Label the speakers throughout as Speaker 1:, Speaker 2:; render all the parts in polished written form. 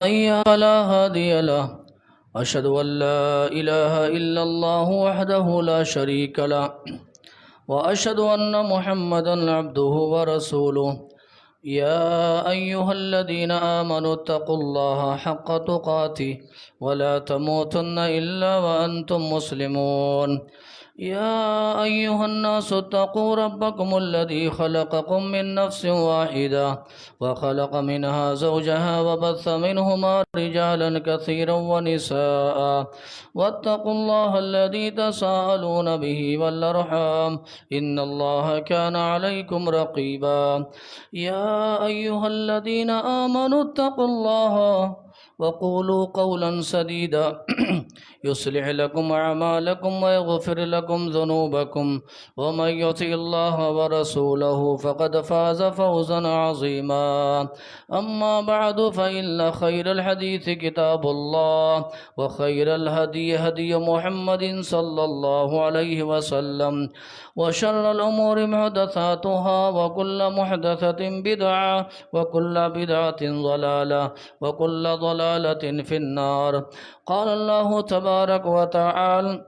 Speaker 1: فلا هادي له أشهد أن لا إله إلا الله وحده لا شريك له وأشهد أن محمدا عبده ورسوله يا أيها الذين آمنوا اتقوا الله حق تقاته ولا تموتن إلا وأنتم مسلمون يا أيها الناس اتقوا ربكم الذي خلقكم من نفس واحدة وخلق منها زوجها وبث منهما رجالا كثيرا ونساء واتقوا الله الذي تساءلون به والأرحام إن الله كان عليكم رقيبا يا أيها الذين آمنوا اتقوا الله وقولوا قولا سديدا يصلح لكم أعمالكم ويغفر لكم ذنوبكم ومن يطع الله ورسوله فقد فاز فوزا عظيما أما بعد فإن خير الحديث كتاب الله وخير الهدي هدي محمد صلى الله عليه وسلم وشر الأمور محدثاتها وكل محدثة بدعة وكل بدعة ضلالة وكل ضلالة في النار قال الله تبارك وتعالى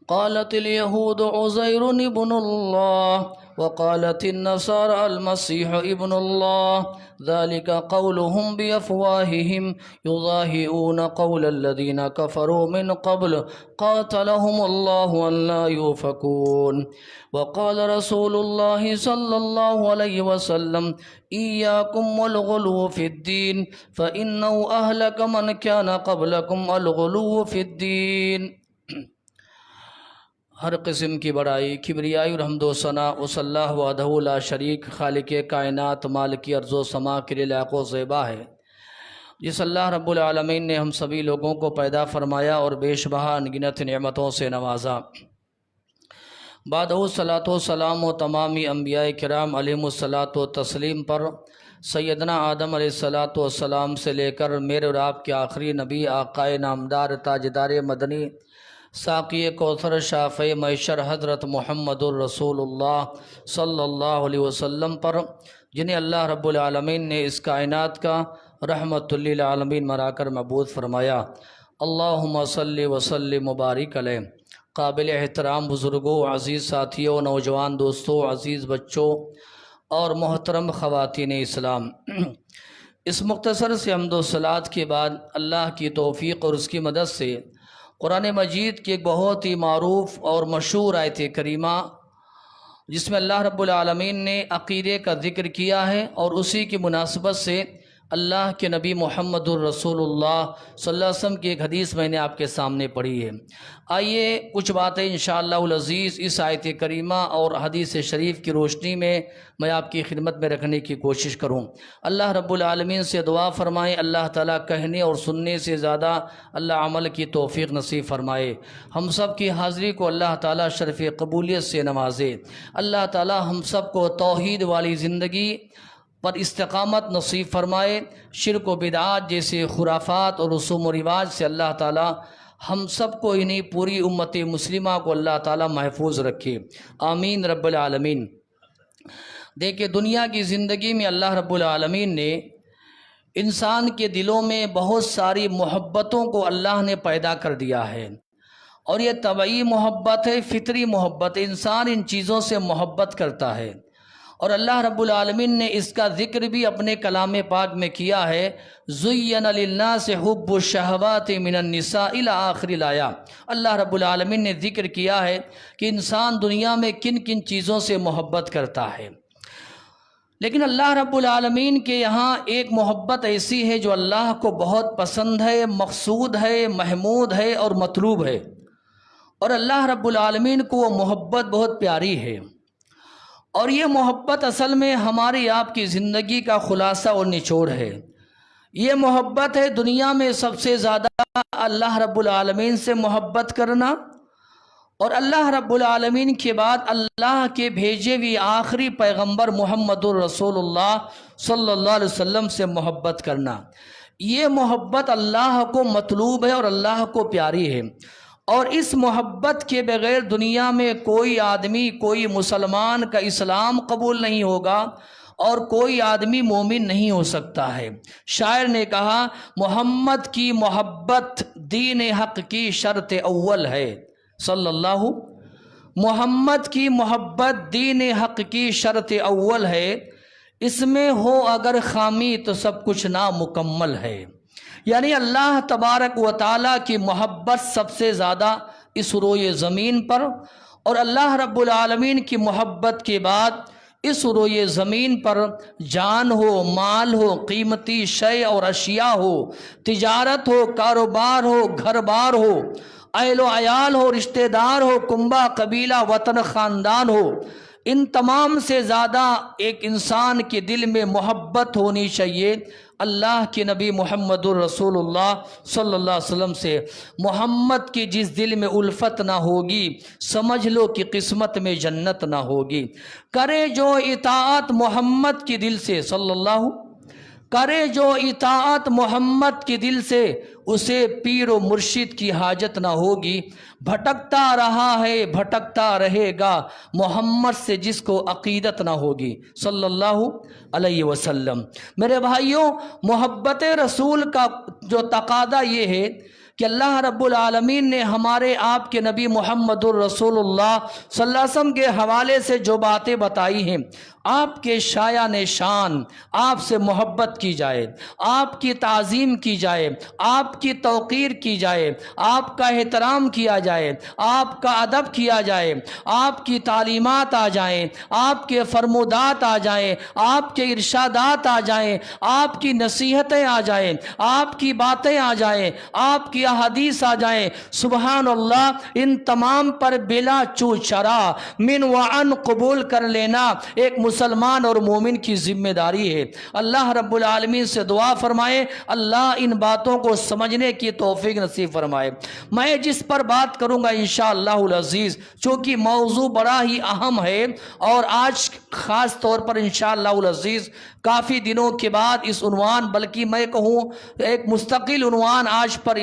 Speaker 1: قالت اليهود عزير ابن الله وقالت النصارى المسيح ابن الله ذلك قولهم بأفواههم يضاهئون قول الذين كفروا من قبل قاتلهم الله أن لا يؤفكون وقال رسول الله صلى الله عليه وسلم إياكم والغلو في الدين فإنه أهلك من كان قبلكم الغلو في الدين۔ ہر قسم کی بڑائی، کبریائی اور حمد و ثنا اس اللہ وحدہ لا شریک خالق کائنات مالک ارض و سما کے لیے لائق و زیبا ہے، جس اللہ رب العالمین نے ہم سبھی لوگوں کو پیدا فرمایا اور بے شبہ انگنت نعمتوں سے نوازا۔ بعد صلاۃ و سلام و تمامی انبیاء کرام علیہم الصلاۃ و تسلیم پر سیدنا آدم علیہ الصلاۃ والسلام سے لے کر میرے اور آپ کے آخری نبی آقائے نامدار تاجدار مدنی ساقی کوثر شافع معشر حضرت محمد الرسول اللہ صلی اللہ علیہ وسلم پر، جنہیں اللہ رب العالمین نے اس کائنات کا رحمت للعالمین بنا کر مبعوث فرمایا۔ اللہم صلی وسلم مبارک علیہ۔ قابل احترام بزرگوں، عزیز ساتھیوں، نوجوان دوستوں، عزیز بچوں اور محترم خواتین اسلام، اس مختصر سے حمد و صلات کے بعد اللہ کی توفیق اور اس کی مدد سے قرآن مجید کی ایک بہت ہی معروف اور مشہور آیت کریمہ، جس میں اللہ رب العالمین نے عقیدے کا ذکر کیا ہے، اور اسی کی مناسبت سے اللہ کے نبی محمد الرسول اللہ صلی اللہ علیہ وسلم کی ایک حدیث میں نے آپ کے سامنے پڑھی ہے۔ آئیے کچھ باتیں انشاءاللہ العزیز اس آیت کریمہ اور حدیث شریف کی روشنی میں آپ کی خدمت میں رکھنے کی کوشش کروں۔ اللہ رب العالمین سے دعا فرمائیں اللہ تعالیٰ کہنے اور سننے سے زیادہ اللہ عمل کی توفیق نصیب فرمائے۔ ہم سب کی حاضری کو اللہ تعالیٰ شرف قبولیت سے نوازے۔ اللہ تعالیٰ ہم سب کو توحید والی زندگی پر استقامت نصیب فرمائے۔ شرک و بدعات جیسے خرافات اور رسوم و رواج سے اللہ تعالیٰ ہم سب کو، انہیں پوری امت مسلمہ کو اللہ تعالیٰ محفوظ رکھے، آمین رب العالمین۔ دیکھیں، دنیا کی زندگی میں اللہ رب العالمین نے انسان کے دلوں میں بہت ساری محبتوں کو اللہ نے پیدا کر دیا ہے، اور یہ طبعی محبت ہے، فطری محبت، انسان ان چیزوں سے محبت کرتا ہے، اور اللہ رب العالمین نے اس کا ذکر بھی اپنے کلام پاک میں کیا ہے۔ زُيِّنَ لِلنَّاسِ حُبُّ الشَّهَوَاتِ مِنَ النِّسَاءِ إِلَى آخِرِ الآیہ۔ اللہ رب العالمین نے ذکر کیا ہے کہ انسان دنیا میں کن کن چیزوں سے محبت کرتا ہے، لیکن اللہ رب العالمین کے یہاں ایک محبت ایسی ہے جو اللہ کو بہت پسند ہے، مقصود ہے، محمود ہے اور مطلوب ہے، اور اللہ رب العالمین کو وہ محبت بہت پیاری ہے، اور یہ محبت اصل میں ہماری آپ کی زندگی کا خلاصہ اور نچوڑ ہے۔ یہ محبت ہے دنیا میں سب سے زیادہ اللہ رب العالمین سے محبت کرنا، اور اللہ رب العالمین کے بعد اللہ کے بھیجے ہوئے آخری پیغمبر محمد الرسول اللہ صلی اللہ علیہ وسلم سے محبت کرنا۔ یہ محبت اللہ کو مطلوب ہے اور اللہ کو پیاری ہے، اور اس محبت کے بغیر دنیا میں کوئی آدمی، کوئی مسلمان کا اسلام قبول نہیں ہوگا، اور کوئی آدمی مومن نہیں ہو سکتا ہے۔ شاعر نے کہا محمد کی محبت دین حق کی شرط اول ہے، صلی اللہ، محمد کی محبت دین حق کی شرط اول ہے، اس میں ہو اگر خامی تو سب کچھ نامکمل ہے۔ یعنی اللہ تبارک و تعالیٰ کی محبت سب سے زیادہ اس روئے زمین پر، اور اللہ رب العالمین کی محبت کے بعد اس روئے زمین پر جان ہو، مال ہو، قیمتی شے اور اشیاء ہو، تجارت ہو، کاروبار ہو، گھر بار ہو، اہل و عیال ہو، رشتہ دار ہو، کنبہ قبیلہ وطن خاندان ہو، ان تمام سے زیادہ ایک انسان کے دل میں محبت ہونی چاہیے اللہ کے نبی محمد الرسول اللہ صلی اللہ علیہ وسلم سے۔ محمد کی جس دل میں الفت نہ ہوگی، سمجھ لو کہ قسمت میں جنت نہ ہوگی۔ کرے جو اطاعت محمد کے دل سے، صلی اللہ، کرے جو اطاعت محمد کے دل سے، اسے پیر و مرشد کی حاجت نہ ہوگی۔ بھٹکتا رہا ہے بھٹکتا رہے گا محمد سے جس کو عقیدت نہ ہوگی، صلی اللہ علیہ وسلم۔ میرے بھائیوں، محبت رسول کا جو تقاضا یہ ہے کہ اللہ رب العالمین نے ہمارے آپ کے نبی محمد الرسول اللہ صلی اللہ علیہ وسلم کے حوالے سے جو باتیں بتائی ہیں، آپ کے شایان شان، آپ سے محبت کی جائے، آپ کی تعظیم کی جائے، آپ کی توقیر کی جائے، آپ کا احترام کیا جائے، آپ کا ادب کیا جائے، آپ کی تعلیمات آ جائیں، آپ کے فرمودات آ جائیں، آپ کے ارشادات آ جائیں، آپ کی نصیحتیں آ جائیں، آپ کی باتیں آ جائیں، آپ کی احادیث آ جائیں، سبحان اللہ، ان تمام پر بلا چوچرا من وعن قبول کر لینا ایک مسلمان اور مومن کی ذمہ داری ہے۔ اللہ رب العالمین سے دعا فرمائے اللہ ان باتوں کو سمجھنے کی توفیق نصیب فرمائے۔ میں جس پر بات کروں گا انشاءاللہ العزیز، چونکہ موضوع بڑا ہی اہم ہے، اور آج خاص طور پر انشاءاللہ العزیز کافی دنوں کے بعد اس عنوان، بلکہ میں کہوں ایک مستقل عنوان آج پر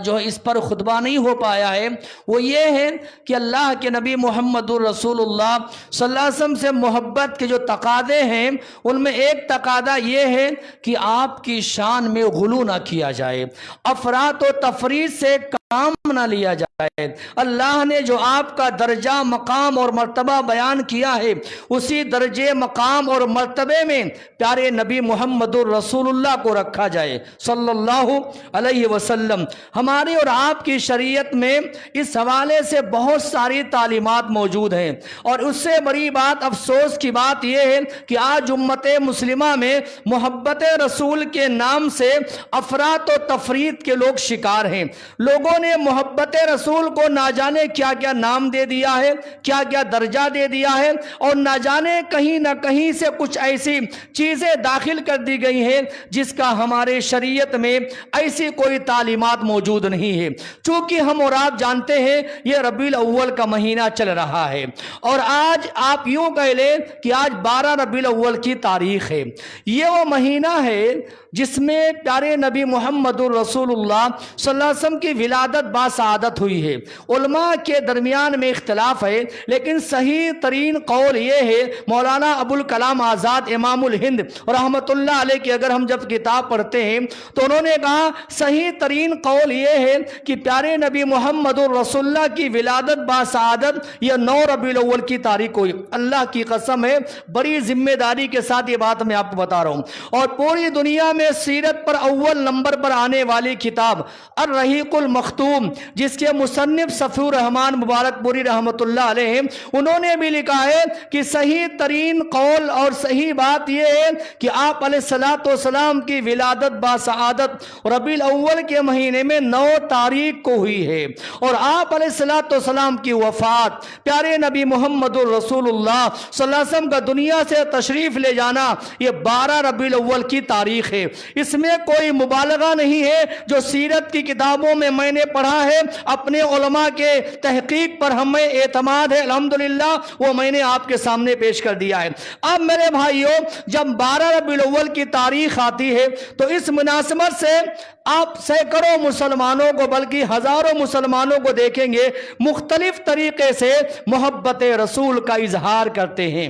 Speaker 1: جو اس پر خطبہ نہیں ہو پایا ہے، وہ یہ ہے کہ اللہ کے نبی محمد الرسول اللہ صلی اللہ علیہ وسلم سے محبت کے جو تقاضے ہیں، ان میں ایک تقاضا یہ ہے کہ آپ کی شان میں غلو نہ کیا جائے، افراط و تفریط سے کام نہ لیا جائے۔ اللہ نے جو آپ کا درجہ، مقام اور مرتبہ بیان کیا ہے، اسی درجے، مقام اور مرتبے میں پیارے نبی محمد الرسول اللہ کو رکھا جائے، صلی اللہ علیہ وسلم۔ ہماری اور آپ کی شریعت میں اس حوالے سے بہت ساری تعلیمات موجود ہیں، اور اس سے بڑی بات، افسوس کی بات یہ ہے کہ آج امت مسلمہ میں محبت رسول کے نام سے افراط و تفریط کے لوگ شکار ہیں۔ لوگوں نے محبت رسول کو نہ جانے کیا کیا نام دے دیا ہے، کیا کیا درجہ دے دیا ہے، اور نہ جانے کہیں نہ کہیں سے کچھ ایسی چیزیں داخل کر دی گئی ہیں جس کا ہمارے شریعت میں ایسی کوئی تعلیمات موجود نہیں ہے۔ چونکہ ہم اور آپ جانتے ہیں یہ ربیع الاول کا مہینہ چل رہا ہے، اور آج آپ یوں کہہ لیں کہ آج 12 ربیع الاول کی تاریخ ہے۔ یہ وہ مہینہ ہے جس میں پیارے نبی محمد الرسول اللہ صلی اللہ علیہ وسلم کی ولادت باسعادت ہوئی ہے۔ علماء کے درمیان میں اختلاف ہے، لیکن صحیح ترین قول یہ ہے، مولانا ابوالکلام آزاد امام الہند رحمۃ اللہ علیہ کی اگر ہم جب کتاب پڑھتے ہیں تو انہوں نے کہا صحیح ترین قول یہ ہے کہ پیارے نبی محمد الرسول اللہ کی ولادت باسعادت یہ 9 ربیع الاول کی تاریخ ہوئی۔ اللہ کی قسم ہے، بڑی ذمہ داری کے ساتھ یہ بات میں آپ کو بتا رہا ہوں، اور پوری دنیا میں سیرت پر اول نمبر پر آنے والی کتاب الرحیق المختوم، جس کے مصنف صفی الرحمان مبارک پوری رحمۃ اللہ علیہ، انہوں نے بھی لکھا ہے کہ صحیح ترین قول اور صحیح بات یہ ہے کہ آپ علیہ الصلوۃ والسلام کی ولادت باسعادت ربیع الاول کے مہینے میں 9 تاریخ کو ہوئی ہے، اور آپ علیہ الصلوۃ والسلام کی وفات، پیارے نبی محمد الرسول اللہ صلی اللہ علیہ وسلم کا دنیا سے تشریف لے جانا، یہ 12 ربیع الاول کی تاریخ ہے۔ اس میں کوئی مبالغہ نہیں ہے، جو سیرت کی کتابوں میں میں نے پڑھا ہے، اپنے علماء کے تحقیق پر ہمیں اعتماد ہے الحمدللہ، وہ میں نے آپ کے سامنے پیش کر دیا ہے۔ اب میرے بھائیوں، جب 12 ربیع الاول کی تاریخ آتی ہے تو اس مناسبت سے آپ سینکڑوں مسلمانوں کو، بلکہ ہزاروں مسلمانوں کو دیکھیں گے مختلف طریقے سے محبت رسول کا اظہار کرتے ہیں۔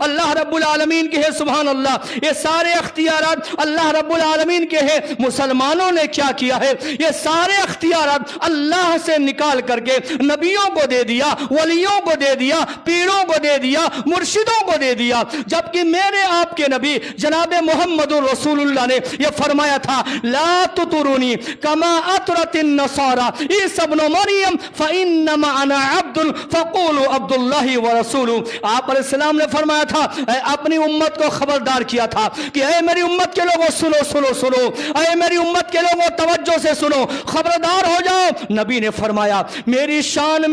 Speaker 1: اللہ رب العالمین کے ہیں، سبحان اللہ، یہ سارے اختیارات اللہ رب العالمین کے ہیں۔ مسلمانوں نے کیا کیا ہے؟ یہ سارے اختیارات اللہ سے نکال کر کے نبیوں کو دے دیا، ولیوں کو دے دیا، پیروں کو دے دیا، مرشدوں کو دے دیا، جبکہ میرے آپ کے نبی جناب محمد رسول اللہ نے یہ فرمایا تھا لا تطرونی کما اطرت النصارى عیسی ابن مریم فانما انا عبد فقولوا عبد اللہ ورسولہ۔ آپ علیہ السلام نے فرمایا تھا، اپنی امت کو خبردار کیا تھا کہ اے میری امت کے لوگوں سنو سنو سنو، اے میری امت کے لوگوں توجہ سے سنو، خبردار ہو جاؤ۔ نبی نے فرمایا میری شان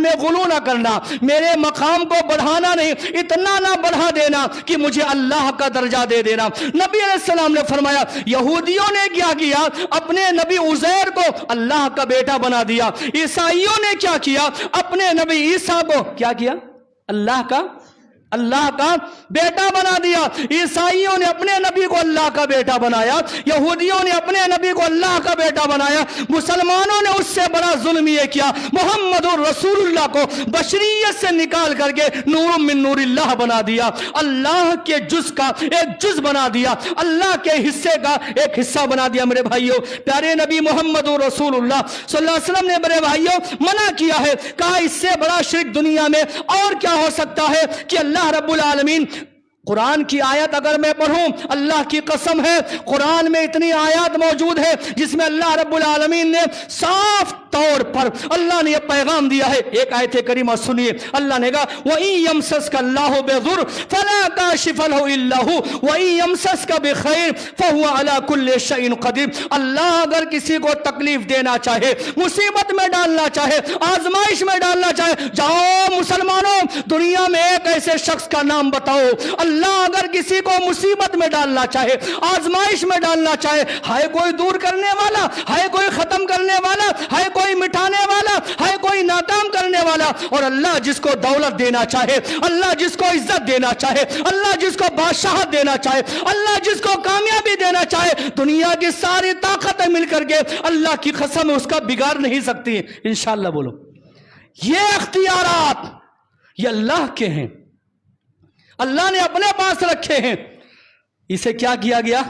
Speaker 1: میں غلو نہ کرنا، میرے مقام کو بڑھانا نہیں، اتنا نہ بڑھا دینا کہ مجھے اللہ کا درجہ دے دینا۔ نبی علیہ السلام نے فرمایا یہودیوں نے کیا کیا؟ اپنے نبی عزیر کو اللہ کا بیٹا بنا دیا۔ عیسائیوں نے کیا کیا؟ اپنے نبی عیسیٰ کو کیا کیا؟ اللہ کا بیٹا بنا دیا۔ عیسائیوں نے اپنے نبی کو اللہ کا بیٹا بنایا، یہودیوں نے اپنے نبی کو اللہ کا بیٹا بنایا، مسلمانوں نے اس سے بڑا ظلم یہ کیا، محمد رسول اللہ کو بشریت سے نکال کر کے نور من نور اللہ بنا دیا، اللہ کے جز کا ایک جز بنا دیا، اللہ کے حصے کا ایک حصہ بنا دیا۔ میرے بھائیوں، پیارے نبی محمد رسول اللہ صلی اللہ علیہ وسلم نے میرے بھائیوں منع کیا ہے، کہا اس سے بڑا شرک دنیا میں اور کیا ہو سکتا ہے کہ اللہ رب العالمین قرآن کی آیت اگر میں پڑھوں، اللہ کی قسم ہے قرآن میں اتنی آیات موجود ہے جس میں اللہ رب العالمین نے صاف طور پر اللہ نے یہ پیغام دیا ہے۔ ایک آیت کریمہ سنیے، اللہ نے کہا وَإِن يَمْسَسْكَ اللَّهُ بِضُرٍّ فَلَا كَاشِفَ لَهُ إِلَّا هُوَ وَإِن يَمْسَسْكَ بِخَيْرٍ فَهُوَ عَلَى كُلِّ شَيْءٍ قَدِيرٌ۔ اللہ اگر کسی کو تکلیف دینا چاہے، مصیبت میں ڈالنا چاہے، آزمائش میں ڈالنا چاہے، جاؤ مسلمانوں دنیا میں ایک ایسے شخص کا نام بتاؤ، اللہ اگر کسی کو مصیبت میں ڈالنا چاہے، آزمائش میں ڈالنا چاہے، ہے کوئی دور کرنے والا، ہے کوئی ختم کرنے والا، ہے کوئی مٹانے والا، ہے کوئی ناکام کرنے والا۔ اور اللہ جس کو دولت دینا چاہے، اللہ جس کو عزت دینا چاہے، اللہ جس کو بادشاہت دینا چاہے، اللہ جس کو کامیابی دینا چاہے، دنیا کی ساری طاقتیں مل کر کے اللہ کی قسم اس کا بگاڑ نہیں سکتی۔ انشاءاللہ بولو، یہ اختیارات یہ اللہ کے ہیں، اللہ نے اپنے پاس رکھے ہیں۔ اسے کیا کیا گیا؟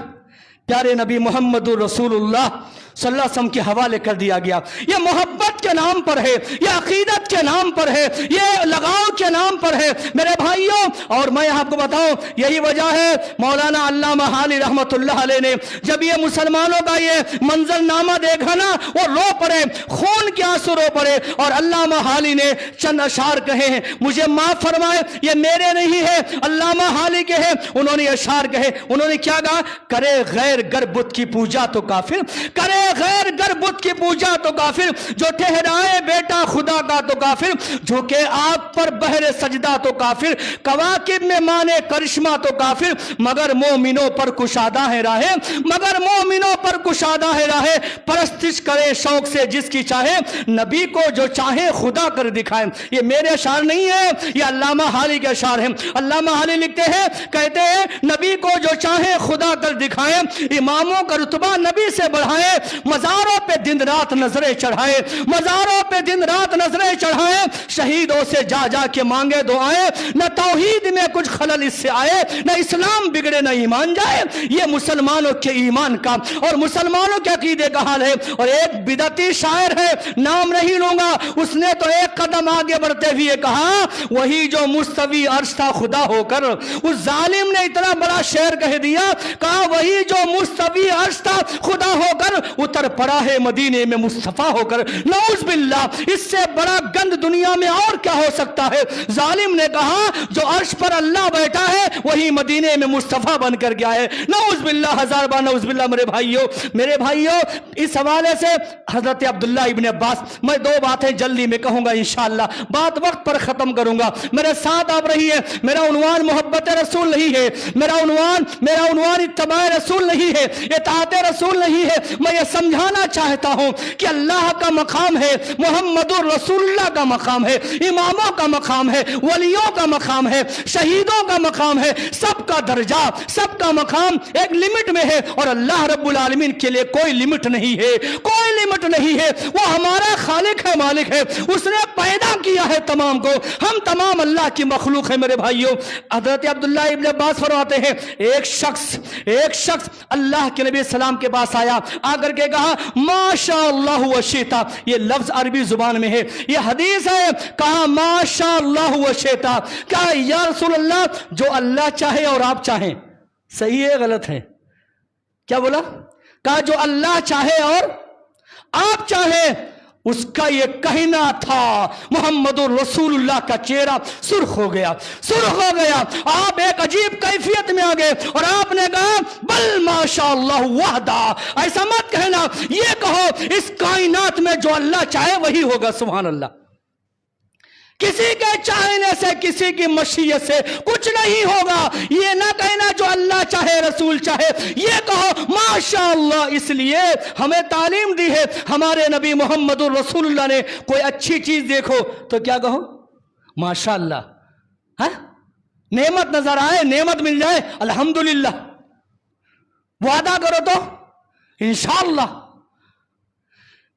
Speaker 1: پیارے نبی محمد رسول اللہ صلی اللہ علیہ وسلم کے حوالے کر دیا گیا۔ یہ محبت کے نام پر ہے، یہ عقیدت کے نام پر ہے، یہ لگاؤ کے نام پر ہے میرے بھائیوں۔ اور میں آپ کو بتاؤں یہی وجہ ہے مولانا علامہ حالی رحمت اللہ علیہ نے جب یہ مسلمانوں کا یہ منظر نامہ دیکھا نا، وہ رو پڑے، خون کے آنسو رو پڑے، اور علامہ حالی نے چند اشعار کہے ہیں، مجھے معاف فرمائے یہ میرے نہیں ہے، علامہ حالی کے ہیں۔ انہوں نے اشعار کہے، انہوں نے کیا کہا؟ کرے غیر گر بت کی پوجا تو کافر، کرے غیر گر بت کی پوجا تو کافر، جو ٹھہرائے بیٹا خدا کا تو کافر، جھکے آگ پر بہر سجدہ تو کافر، کواکب میں مانے کرشمہ تو کافر، مگر مومنوں پر کشادہ ہے راہیں، مگر مومنوں پر کشادہ ہے راہیں، پرستش کرے شوق سے جس کی چاہے، نبی کو جو چاہے خدا کر دکھائیں۔ یہ میرے اشعار نہیں ہے، یہ علامہ حالی کے اشعار ہیں۔ علامہ حالی لکھتے ہیں، کہتے ہیں نبی کو جو چاہے خدا کر دکھائیں، اماموں کا رتبہ نبی سے بڑھائیں، مزاروں پہ دن رات نظریں چڑھائے، مزاروں پہ دن رات نظریں چڑھائے، شہیدوں سے جا جا کے مانگے دعائیں، نہ توحید میں کچھ خلل اس سے آئے، نہ اسلام بگڑے نہ ایمان جائے۔ یہ مسلمانوں کے ایمان کا اور مسلمانوں کے عقیدے کا حال ہے۔ اور ایک بدعتی شاعر ہے، نام نہیں لوں گا، اس نے تو ایک قدم آگے بڑھتے ہوئے کہا وہی جو مستوی عرش تھا خدا ہو کر، اس ظالم نے اتنا بڑا شعر کہہ دیا، کہا وہی جو مستوی عرش تھا خدا ہو کر اتر پڑا ہے مدینے میں مصطفیٰ ہو کر۔ نعوذ باللہ، اس سے بڑا گند دنیا میں اور کیا ہو سکتا ہے؟ ظالم نے کہا جو عرش پر اللہ بیٹھا ہے وہی مدینے میں مصطفیٰ بن کر گیا ہے۔ نعوذ باللہ، ہزار بار نعوذ باللہ۔ میرے بھائیوں اس حوالے سے حضرت عبداللہ ابن عباس، میں دو باتیں جلدی میں کہوں گا انشاءاللہ، بات وقت پر ختم کروں گا، میرے ساتھ آپ رہیے۔ میرا عنوان محبت رسول نہیں ہے، میرا عنوان اتباع رسول نہیں ہے، اطاعت رسول نہیں ہے۔ میں یہ سمجھانا چاہتا ہوں کہ اللہ کا مقام ہے، محمد رسول اللہ کا مقام ہے، اماموں کا مقام ہے، ولیوں کا مقام ہے، شہیدوں کا مقام ہے، سب کا درجہ، سب کا مقام ایک لمٹ میں ہے، اور اللہ رب العالمین کے لیے کوئی لمٹ نہیں ہے، کوئی لمٹ
Speaker 2: نہیں ہے, وہ ہمارا خالق ہے, مالک ہے, اس نے پیدا کیا ہے تمام کو, ہم تمام اللہ کی مخلوق ہے. میرے بھائیوں, حضرت عبداللہ ابن عباس فرماتے ہیں ایک شخص اللہ کے نبی السلام کے پاس آیا, آ کر کے کہا ماشاء اللہ وشیتا, یہ لفظ عربی زبان میں ہے, یہ حدیث ہے, کہا ماشاء اللہ وشیتا, کہا یا رسول اللہ جو اللہ چاہے اور آپ چاہیں. صحیح ہے غلط ہے؟ کیا بولا؟ کہا جو اللہ چاہے اور آپ چاہیں. اس کا یہ کہنا تھا, محمد الرسول اللہ کا چہرہ سرخ ہو گیا. آپ ایک عجیب کیفیت میں آ گئے اور آپ نے کہا بل ماشاء اللہ وحدہ, ایسا مت کہنا, یہ کہو اس کائنات میں جو اللہ چاہے وہی ہوگا. سبحان اللہ. کسی کے چاہنے سے, کسی کی مشیت سے کچھ نہیں ہوگا. یہ نہ کہنا جو اللہ چاہے رسول چاہے, یہ کہو ماشاء اللہ. اس لیے ہمیں تعلیم دی ہے ہمارے نبی محمد الرسول اللہ نے, کوئی اچھی چیز دیکھو تو کیا کہو ماشاء اللہ. ہاں, نعمت نظر آئے, نعمت مل جائے الحمدللہ. وعدہ کرو تو انشاءاللہ.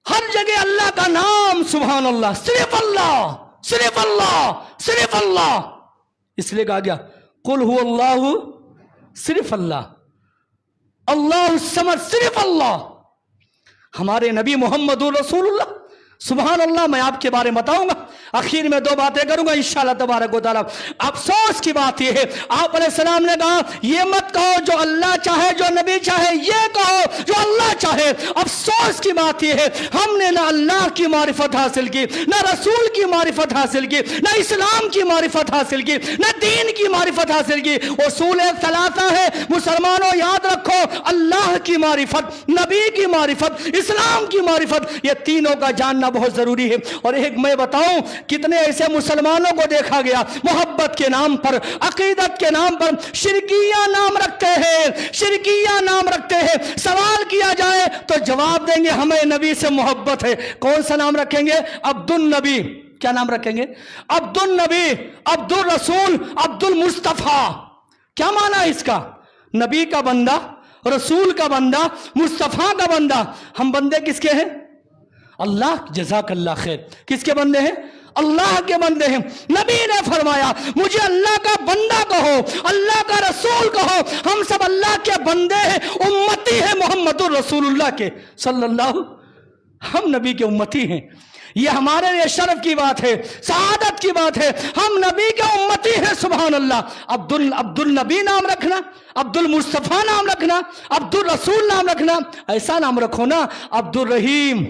Speaker 2: ہر جگہ اللہ کا نام, سبحان اللہ, صرف اللہ, صرف اللہ, صرف اللہ. اس لیے کہا گیا قل هو اللہ, صرف اللہ, اللہ الصمد, صرف اللہ. ہمارے نبی محمد رسول اللہ, سبحان اللہ. میں آپ کے بارے میں بتاؤں گا, آخر میں دو باتیں کروں گا انشاءاللہ تبارک و تعالیٰ. افسوس کی بات یہ ہے, آپ علیہ السلام نے کہا یہ مت کہو جو اللہ چاہے جو نبی چاہے, یہ کہو جو اللہ چاہے. افسوس کی بات یہ ہے ہم نے نہ اللہ کی معرفت حاصل کی, نہ رسول کی معرفت حاصل کی, نہ اسلام کی معرفت حاصل کی, نہ دین کی معرفت حاصل کی. اصول ثلاثہ ہے مسلمانوں, یاد رکھو, اللہ کی معرفت, نبی کی معرفت, اسلام کی معرفت, یہ تینوں کا جاننا بہت ضروری ہے. اور ایک میں بتاؤں کتنے ایسے مسلمانوں کو دیکھا گیا محبت کے نام پر, عقیدت کے نام پر شرکیہ نام رکھتے ہیں, شرکیہ نام رکھتے ہیں. سوال کیا جائے تو جواب دیں گے ہمیں نبی سے محبت ہے. کون سا نام رکھیں گے؟ عبد النبی. کیا نام رکھیں گے؟ عبد النبی, عبد الرسول, عبد المصطفیٰ. کیا معنی ہے اس کا؟ نبی کا بندہ, رسول کا بندہ, مصطفیٰ کا بندہ. ہم بندے کس کے ہیں؟ اللہ. جزاک اللہ خیر. کس کے بندے ہیں؟ اللہ کے بندے ہیں. نبی نے فرمایا مجھے اللہ کا بندہ کہو, اللہ کا رسول کہو. ہم سب اللہ کے بندے ہیں, امتی ہیں محمد الرسول اللہ کے صلی اللہ. ہم نبی کے امتی ہیں. یہ ہمارے لیے شرف کی بات ہے, سعادت کی بات ہے. ہم نبی کے امتی ہیں. سبحان اللہ. عبد النبی نام رکھنا, عبد المصطفیٰ نام رکھنا, عبد الرسول نام رکھنا, ایسا نام رکھو نا. عبد الرحیم,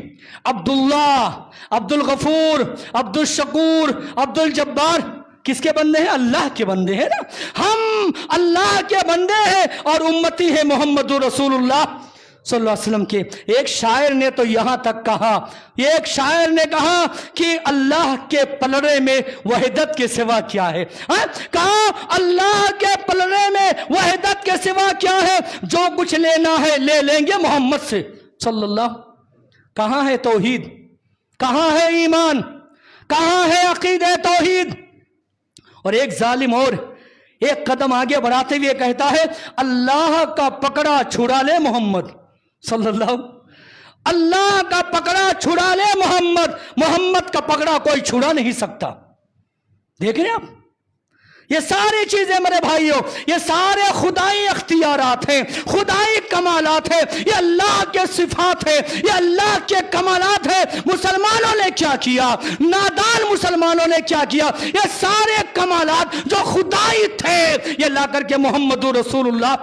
Speaker 2: عبداللہ, عبد الغفور, عبد الشکور, عبد الجبار. کس کے بندے ہیں؟ اللہ کے بندے ہیں نا. ہم اللہ کے بندے ہیں اور امتی ہیں محمد رسول اللہ صلی اللہ علیہ وسلم کے. ایک شاعر نے تو یہاں تک کہا, ایک شاعر نے کہا کہ اللہ کے پلڑے میں وحدت کے سوا کیا ہے. کہا اللہ کے پلڑے میں وحدت کے سوا کیا ہے, جو کچھ لینا ہے لے لیں گے محمد سے صلی اللہ. کہاں ہے توحید, کہاں ہے ایمان, کہاں ہے عقیدہ توحید. اور ایک ظالم اور ایک قدم آگے بڑھاتے ہوئے کہتا ہے اللہ کا پکڑا چھڑا لے محمد صلی اللہ. اللہ کا پکڑا چھڑا لے محمد, محمد کا پکڑا کوئی چھڑا نہیں سکتا. دیکھ رہے ہیں آپ, یہ ساری چیزیں میرے بھائیوں, یہ سارے خدائی اختیارات ہیں, خدائی کمالات ہیں, یہ اللہ کے صفات ہیں, یہ اللہ کے کمالات ہیں. مسلمانوں نے کیا کیا, نادان مسلمانوں نے کیا کیا, یہ سارے کمالات جو خدائی تھے یہ لا کر کے محمد رسول اللہ.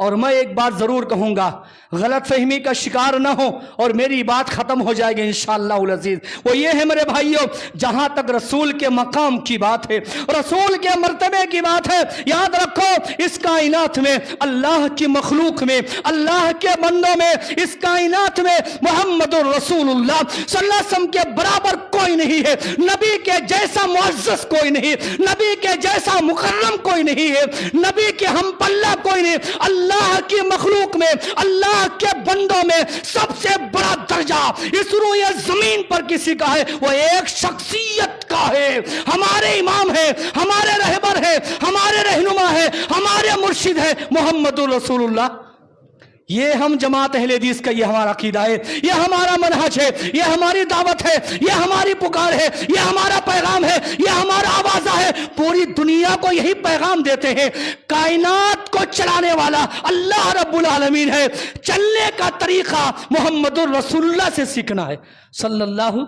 Speaker 2: اور میں ایک بات ضرور کہوں گا, غلط فہمی کا شکار نہ ہو اور میری بات ختم ہو جائے گی انشاءاللہ العزیز. وہ یہ ہے میرے بھائیوں, جہاں تک رسول کے مقام کی بات ہے, رسول کے مرتبے کی بات ہے, یاد رکھو اس کائنات میں, اللہ کی مخلوق میں, اللہ کے بندوں میں, اس کائنات میں محمد الرسول اللہ صلی اللہ علیہ وسلم کے برابر کوئی نہیں ہے. نبی کے جیسا معزز کوئی نہیں, نبی کے جیسا مکرم کوئی نہیں ہے, نبی کے ہم پلہ کوئی نہیں. اللہ کی مخلوق میں, اللہ کے بندوں میں سب سے بڑا درجہ اس روئے زمین پر کسی کا ہے, وہ ایک شخصیت کا ہے. ہمارے امام ہے, ہمارے رہبر ہے, ہمارے رہنما ہے, ہمارے مرشد ہے محمد رسول اللہ. یہ ہم جماعت اہل حدیث کا یہ ہمارا عقیدہ ہے، یہ ہمارا منہج ہے، یہ ہماری دعوت ہے، یہ ہماری پکار ہے، یہ ہمارا پیغام ہے، یہ ہمارا آوازہ ہے۔ پوری دنیا کو یہی پیغام دیتے ہیں۔ کائنات کو چلانے والا اللہ رب العالمین ہے، چلنے کا طریقہ محمد الرسول اللہ سے سیکھنا ہے صلی اللہ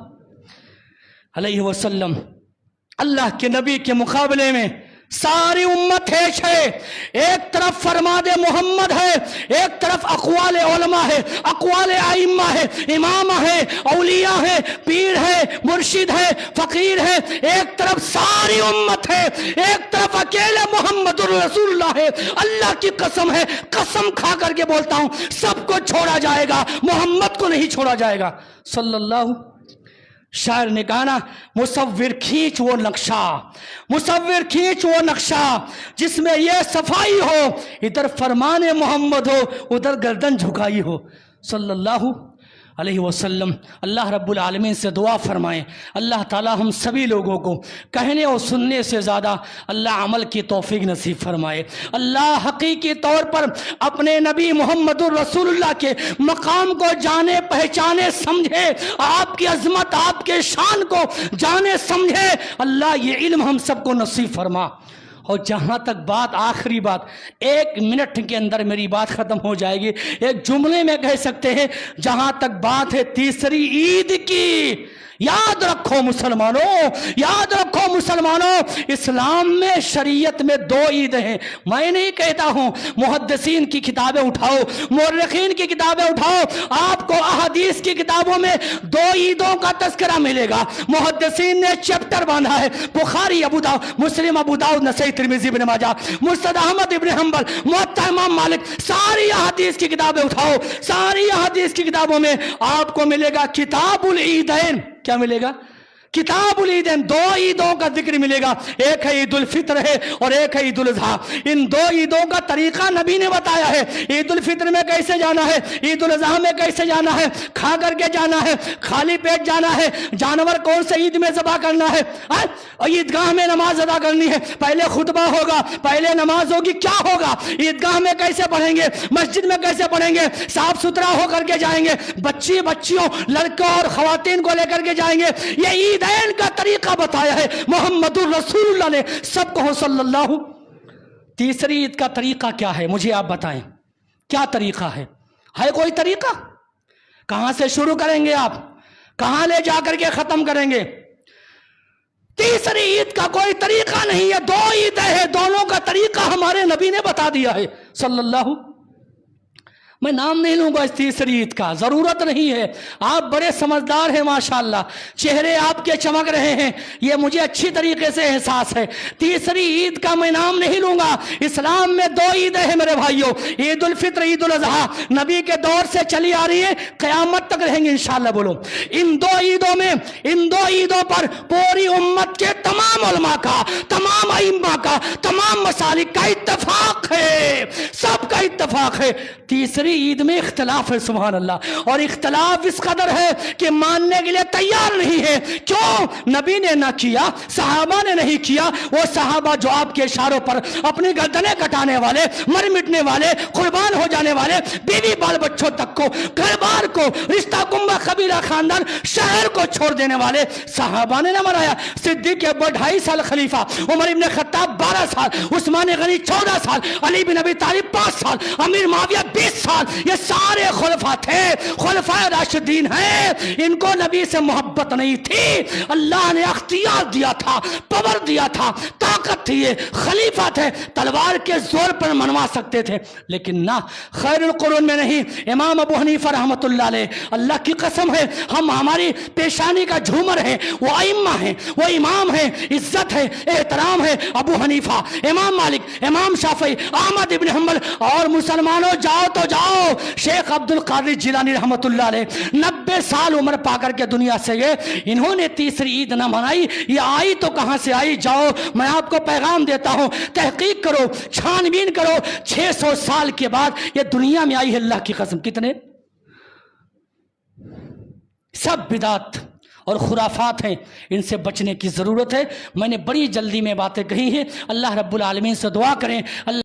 Speaker 2: علیہ وسلم۔ اللہ کے نبی کے مقابلے میں ساری امت ہیش ہے، ایک طرف فرماد محمد ہے، ایک طرف اقوال علماء ہے، اقوال ائمہ ہے، امام ہے، اولیاء ہے، پیر ہے، مرشد ہے، فقیر ہے، ایک طرف ساری امت ہے، ایک طرف اکیلے محمد الرسول اللہ ہے۔ اللہ کی قسم ہے، قسم کھا کر کے بولتا ہوں، سب کو چھوڑا جائے گا، محمد کو نہیں چھوڑا جائے گا صلی اللہ۔ شاعر نے کہا نا، مصور کھینچ وہ نقشہ، مصور کھینچ وہ نقشہ جس میں یہ صفائی ہو، ادھر فرمان محمد ہو، ادھر گردن جھکائی ہو صلی اللہ علیہ وسلم۔ اللہ رب العالمین سے دعا فرمائیں، اللہ تعالی ہم سبھی لوگوں کو کہنے اور سننے سے زیادہ اللہ عمل کی توفیق نصیب فرمائے۔ اللہ حقیقی طور پر اپنے نبی محمد الرسول اللہ کے مقام کو جانے، پہچانے، سمجھے، آپ کی عظمت، آپ کے شان کو جانے سمجھے۔ اللہ یہ علم ہم سب کو نصیب فرما۔ اور جہاں تک بات، آخری بات، 1 منٹ کے اندر میری بات ختم ہو جائے گی، ایک جملے میں کہہ سکتے ہیں، جہاں تک بات ہے تیسری عید کی، یاد رکھو مسلمانوں، یاد رکھو مسلمانوں، اسلام میں، شریعت میں 2 عیدیں ہیں۔ میں نہیں کہتا ہوں، محدثین کی کتابیں اٹھاؤ، مورخین کی کتابیں اٹھاؤ، آپ کو احادیث کی کتابوں میں 2 عیدوں کا تذکرہ ملے گا۔ محدثین نے چیپٹر باندھا ہے، بخاری، ابو داؤد، مسلم، ابو داؤد، نسائی، ترمذی، ابن ماجہ، مسند احمد ابن حنبل، موطا امام مالک، ساری احادیث کی کتابیں اٹھاؤ، ساری احادیث کی کتابوں میں آپ کو ملے گا کتاب العیدین۔ کیا ملے گا؟ کتاب العیدین، 2 عیدوں کا ذکر ملے گا، ایک ہے عید الفطر ہے اور ایک ہے عید الاضحیٰ۔ ان 2 عیدوں کا طریقہ نبی نے بتایا ہے، عید الفطر میں کیسے جانا ہے، عید الاضحیٰ میں کیسے جانا ہے، کھا کر کے جانا ہے، خالی پیٹ جانا ہے، جانور کون سے عید میں ذبح کرنا ہے، عیدگاہ میں نماز ادا کرنی ہے، پہلے خطبہ ہوگا، پہلے نماز ہوگی، کیا ہوگا، عیدگاہ میں کیسے پڑھیں گے، مسجد میں کیسے پڑھیں گے، صاف ستھرا ہو کر کے جائیں گے، بچیوں، لڑکوں اور خواتین کو لے کر کے جائیں گے۔ یہ عیدین کا طریقہ بتایا ہے محمد الرسول اللہ نے، سب کو صلی اللہ۔ تیسری عید کا طریقہ کیا ہے، مجھے آپ بتائیں، کیا طریقہ ہے کوئی طریقہ؟ کہاں سے شروع کریں گے آپ، کہاں لے جا کر کے ختم کریں گے؟ تیسری عید کا کوئی طریقہ نہیں ہے، 2 عیدیں ہیں، دونوں کا طریقہ ہمارے نبی نے بتا دیا ہے صلی اللہ۔ میں نام نہیں لوں گا اس تیسری عید کا، ضرورت نہیں ہے، آپ بڑے سمجھدار ہیں ماشاءاللہ، چہرے آپ کے چمک رہے ہیں، یہ مجھے اچھی طریقے سے احساس ہے۔ تیسری عید کا میں نام نہیں لوں گا۔ اسلام میں 2 عیدیں ہیں میرے بھائیوں، عید الفطر، عید الاضحیٰ، نبی کے دور سے چلی آ رہی ہے، قیامت تک رہیں گے انشاءاللہ۔ بولو، ان 2 عیدوں میں، ان 2 عیدوں پر پوری امت کے تمام علماء کا، تمام ائمہ کا، تمام مسالک کا اتفاق ہے، سب کا اتفاق ہے۔ تیسری عید میں اختلاف ہے، سبحان اللہ، اور اختلاف اس قدر ہے کہ ماننے کے لیے تیار نہیں ہے۔ کیوں؟ نبی نے نہ کیا، صحابہ نے نہیں کیا۔ وہ صحابہ جو آپ کے اشاروں پر اپنی گردنیں کٹانے والے، مر مٹنے والے، قربان ہو جانے والے، بیوی بال بچوں تک کو، گھر بار کو، رشتہ کنبہ، قبیلہ، خاندان، شہر کو چھوڑ دینے والے صحابہ نے نہ مرایا۔ صدیق اکبر 2.5 سال خلیفہ، عمر ابن خطاب 12 سال، عثمان غنی 14 سال، علی بن ابی طالب 5 سال، امیر معاویہ 20 سال، یہ سارے خلفاء تھے، خلفاء راشدین ہیں۔ ان کو نبی سے محبت نہیں تھی، اللہ نے اختیار دیا تھا، پاور دیا تھا، طاقت تھی، یہ خلیفہ تھے، تلوار کے زور پر منوا سکتے تھے، لیکن نہ، خیر القرون میں نہیں۔ امام ابو حنیفہ رحمۃ اللہ علیہ، اللہ کی قسم ہے، ہماری پیشانی کا جھومر ہے، وہ ائمہ ہیں، وہ امام ہیں، عزت ہے، احترام ہے۔ ابو حنیفہ، امام مالک، امام شافعی، احمد ابن حنبل، اور مسلمانوں جاؤ تو جاؤ، شیخ عبد القادر جیلانی رحمۃ اللہ علیہ 90 سال عمر پا کر کے دنیا سے گئے، انہوں نے تیسری عید نہ منائی۔ یہ آئی تو کہاں سے آئی؟ جاؤ، میں آپ کو پیغام دیتا ہوں، تحقیق کرو، چھان بین کرو، 600 سال کے بعد یہ دنیا میں آئی ہے، اللہ کی قسم۔ کتنے؟ سب بدعت اور خرافات ہیں، ان سے بچنے کی ضرورت ہے۔ میں نے بڑی جلدی میں باتیں کہی ہیں، اللہ رب العالمین سے دعا کریں، اللہ